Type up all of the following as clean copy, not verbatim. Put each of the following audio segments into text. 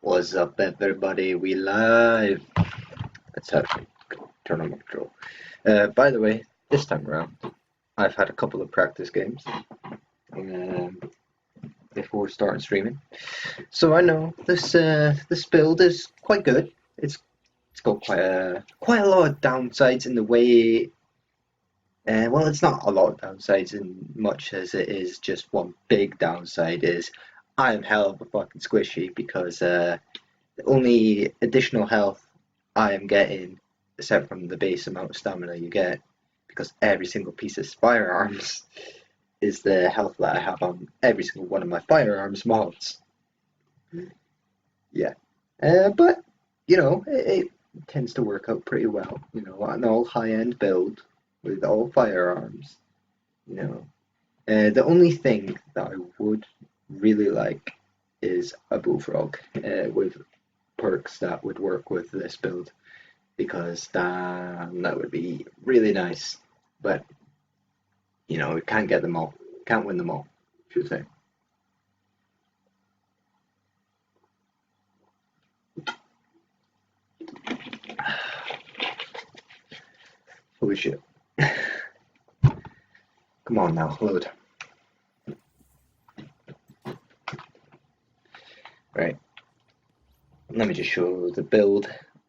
What's up, everybody? We live. Let's actually turn on my control. By the way, this time around, I've had a couple of practice games before starting streaming, so I know this build is quite good. It's got quite a lot of downsides in the way. Well, it's not a lot of downsides in much as it is just one big downside is I am hell of a fucking squishy because the only additional health I am getting, except from the base amount of stamina you get, because every single piece of firearms is the health that I have on every single one of my firearms mods. Yeah. But, it tends to work out pretty well. An all high-end build with all firearms. The only thing that I would really like is a bullfrog with perks that would work with this build, because that would be really nice. But we can't get them all, can't win them all, should say. Holy shit. Come on now, load. Right. Let me just show the build,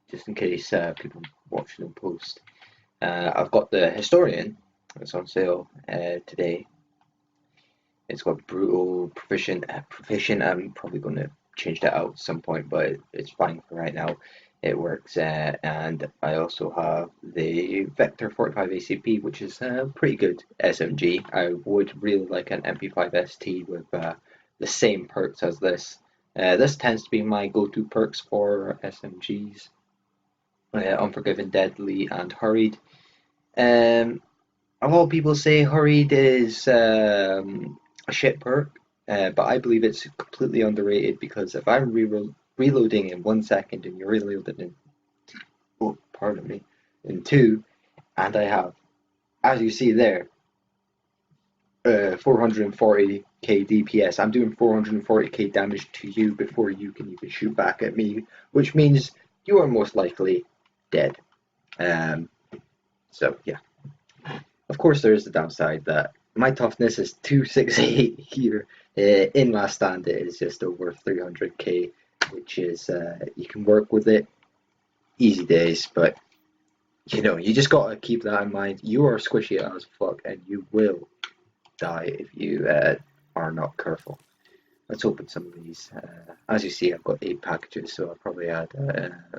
just in case people watching in post. I've got the Historian. It's on sale today. It's got brutal, proficient. I'm probably going to change that out at some point, but it's fine for right now. It works, and I also have the Vector 45 ACP, which is a pretty good SMG. I would really like an MP5 ST with the same perks as this. This tends to be my go-to perks for SMGs. Unforgiven, Deadly, and Hurried. A lot of people say Hurried is a shit perk, but I believe it's completely underrated, because if I'm reloading in 1 second and you're reloading in 2, and I have, as you see there, 440k DPS. I'm doing 440k damage to you before you can even shoot back at me, which means you are most likely dead. So yeah. Of course, there is the downside that my toughness is 268 here. In Last Stand, it is just over 300k, which is you can work with it, easy days, but you just gotta keep that in mind. You are squishy as fuck, and you will die if you are not careful. Let's open some of these. As you see, I've got 8 packages, so I'll probably add,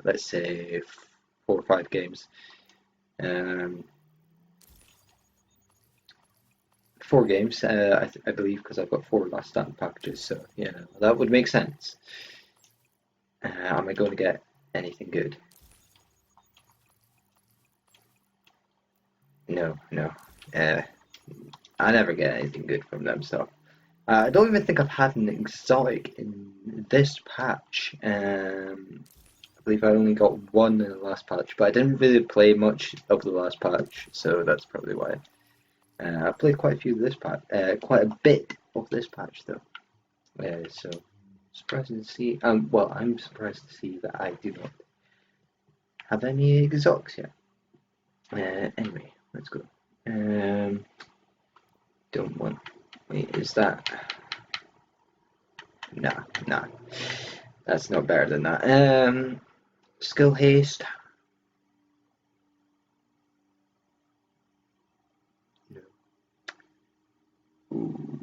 let's say, 4 or 5 games. 4 games, I believe, because I've got 4 Last Stand packages, so that would make sense. Am I going to get anything good? No. I never get anything good from them, so I don't even think I've had an exotic in this patch. I believe I only got 1 in the last patch, but I didn't really play much of the last patch, so that's probably why. I played quite a few of this patch, quite a bit of this patch though. So surprising to see. Well, I'm surprised to see that I do not have any exotics yet. Anyway, let's go. Don't want. Wait, is that? Nah. That's not better than that. Skill haste. No. Ooh,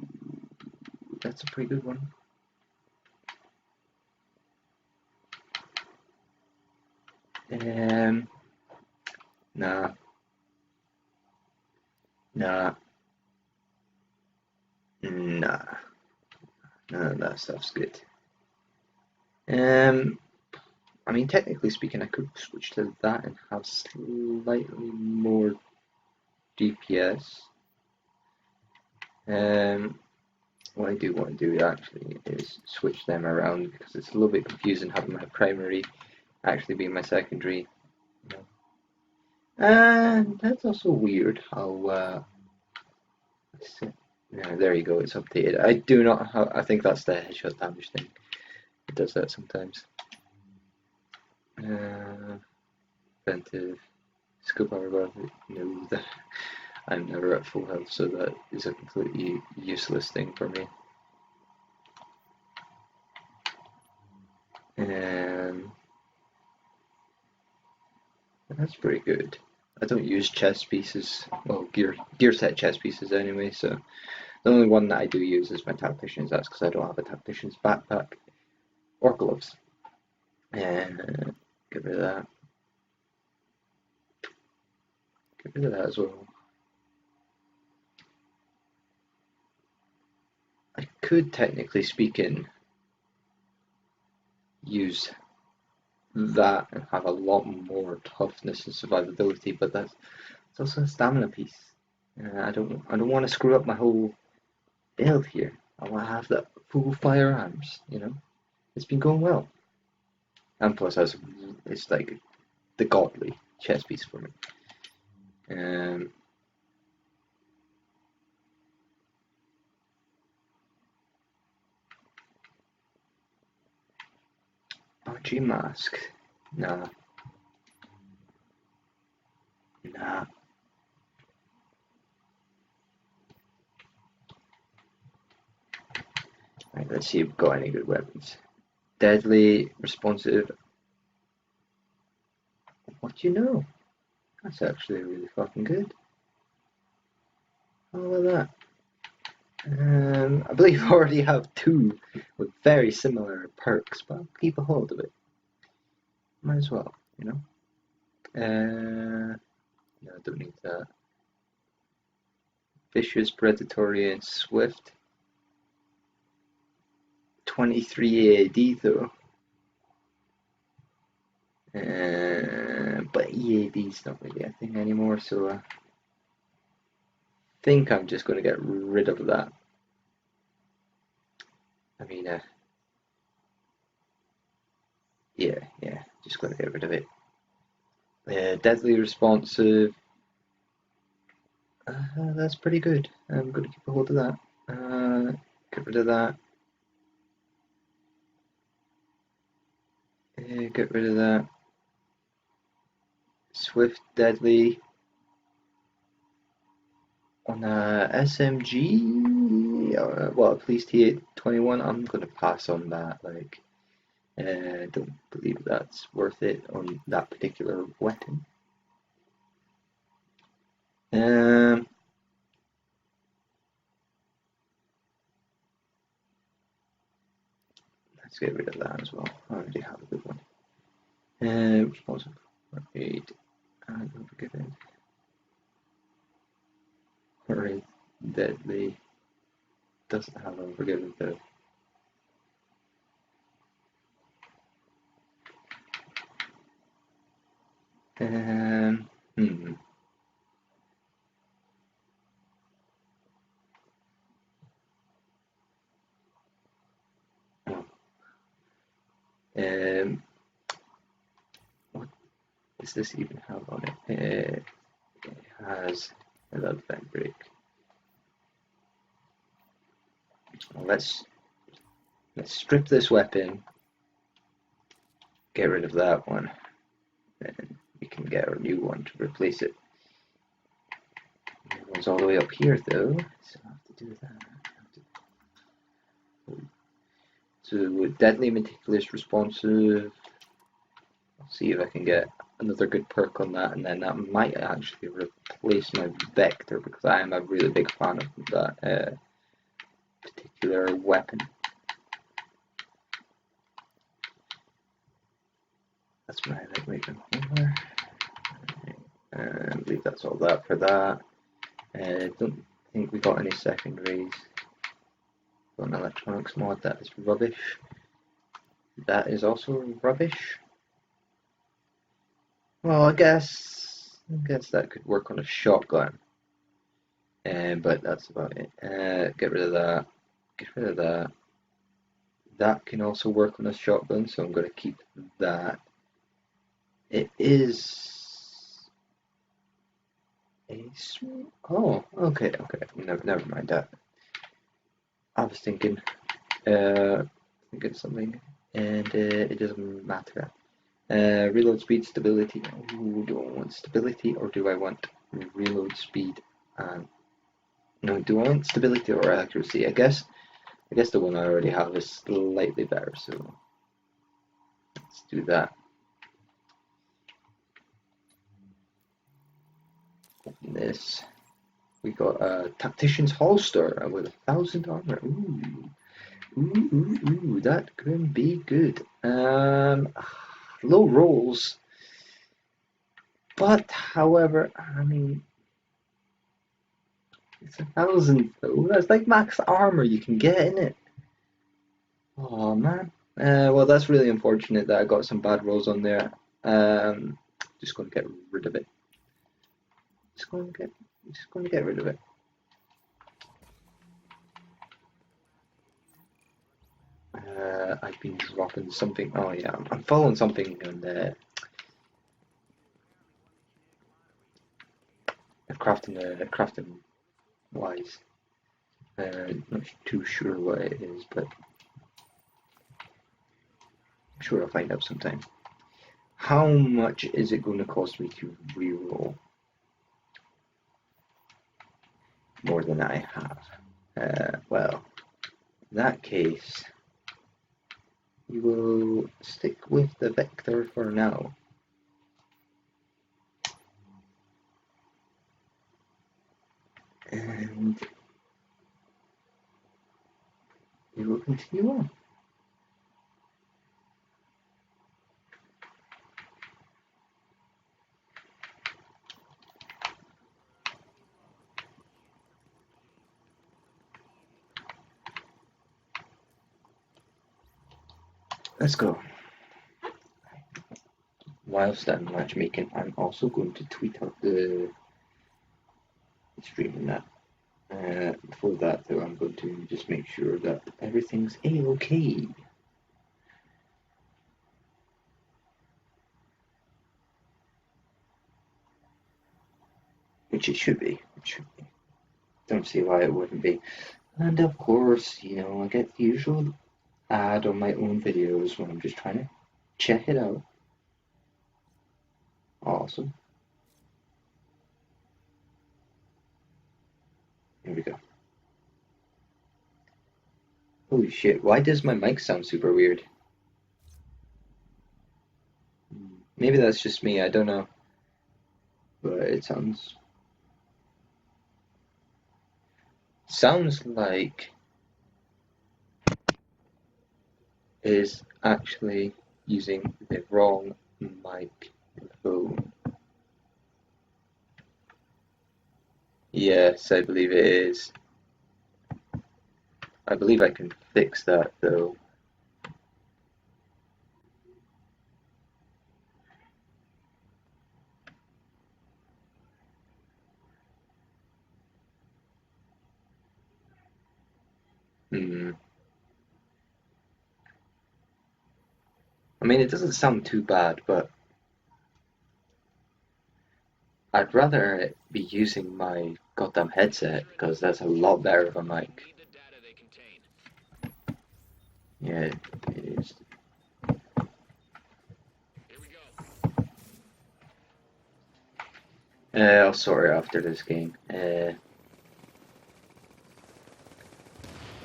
that's a pretty good one. Nah. None of that stuff's good. I mean, technically speaking, I could switch to that and have slightly more DPS. What I do want to do actually is switch them around, because it's a little bit confusing having my primary actually being my secondary. And that's also weird how yeah, there you go, it's updated. I do not have, I think that's the headshot damage thing. It does that sometimes. Preventive. Skill power bar. No, that I'm never at full health, so that is a completely useless thing for me. That's pretty good. I don't use chest pieces, well, gear set chest pieces anyway, so the only one that I do use is my tactician's. That's because I don't have a tactician's backpack or gloves. And get rid of that. Get rid of that as well. I could, technically speaking, use that and have a lot more toughness and survivability, but it's also a stamina piece. I don't want to screw up my whole build here. I want to have that full firearms. It's been going well, and plus it's like the godly chess piece for me. RG mask. Nah. Right, let's see if we've got any good weapons. Deadly, responsive. What do you know? That's actually really fucking good. How about that? I believe I already have two with very similar perks, but I'll keep a hold of it. Might as well, No, I don't need that. Vicious, predatory, and swift. 23 AD though. But EAD's not really a thing anymore, so I think I'm just going to get rid of that. I mean, yeah, just going to get rid of it. Deadly responsive. That's pretty good. I'm going to keep a hold of that. Get rid of that. Get rid of that. Swift, deadly. On a SMG, well, at least T821, I'm going to pass on that. I don't believe that's worth it on that particular weapon. Let's get rid of that as well. I already have a good one. Responsive, aid, and unforgiven. Alright, deadly. Doesn't have unforgiven though. What does this even have on it? It has a lead vent break. Well, let's strip this weapon, get rid of that one, and we can get our new one to replace it. That one's all the way up here though, so I have to do that. So deadly, meticulous, responsive. I'll see if I can get another good perk on that, and then that might actually replace my vector, because I am a really big fan of that particular weapon. That's my lightweight revolver. And I believe that's all that for that. I don't think we got any secondaries. Got an electronics mod, that is rubbish. That is also rubbish. Well, I guess that could work on a shotgun. But that's about it. Get rid of that. Get rid of that. That can also work on a shotgun, so I'm going to keep that. It is oh, okay. Never mind that. I was thinking something, and it doesn't matter. Reload speed, stability. Ooh, do I want stability or do I want reload speed? No, do I want stability or accuracy? I guess the one I already have is slightly better, so let's do that. Open this. We got a tactician's holster with 1,000 armor. Ooh, that could be good. Low rolls, but however, I mean, it's 1,000 though. That's like max armor you can get in it. Oh man. Well, that's really unfortunate that I got some bad rolls on there. Just going to get rid of it. Just going to get rid of it. I've been dropping something. Oh yeah, I'm following something on the crafting wise. Not too sure what it is, but I'm sure I'll find out sometime. How much is it going to cost me to reroll? More than I have. Well, in that case, we will stick with the vector for now. And we will continue on. Let's go. Whilst I'm matchmaking, I'm also going to tweet out the stream that. Before that, though, I'm going to just make sure that everything's a-okay. Which it should be. Don't see why it wouldn't be. And of course, you know, I get the usual ad on my own videos when I'm just trying to check it out. Awesome. Here we go. Holy shit, why does my mic sound super weird? Maybe that's just me, I don't know. But it sounds like it is actually using the wrong microphone. Yes, I believe it is. I believe I can fix that though. I mean, it doesn't sound too bad, but I'd rather it be using my goddamn headset because that's a lot better of a mic. Yeah, it is. I'll sort it after this game.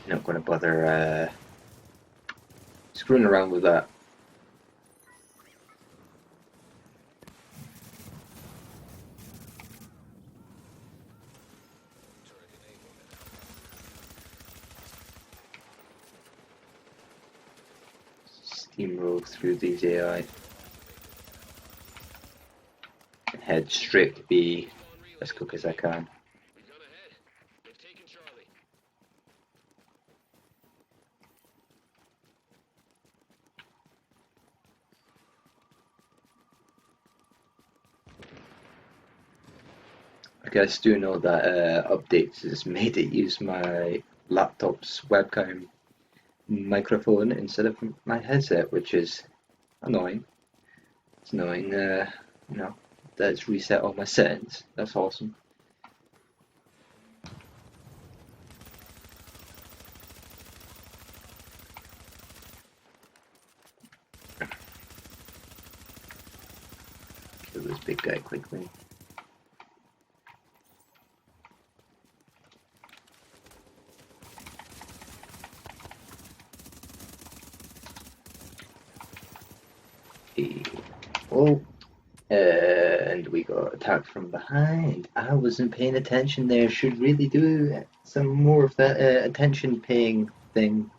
Not going to bother screwing around with that. Steamroll through these AI. Head straight to B as quick as I can. I guess do know that updates has made it use my laptop's webcam microphone instead of my headset, which is annoying. It's annoying, you know, that it's reset all my settings. That's awesome. kill this big guy quickly. Oh, and we got attacked from behind. I wasn't paying attention there. Should really do some more of that attention paying thing.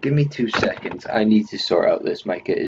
Give me 2 seconds. I need to sort out this mic.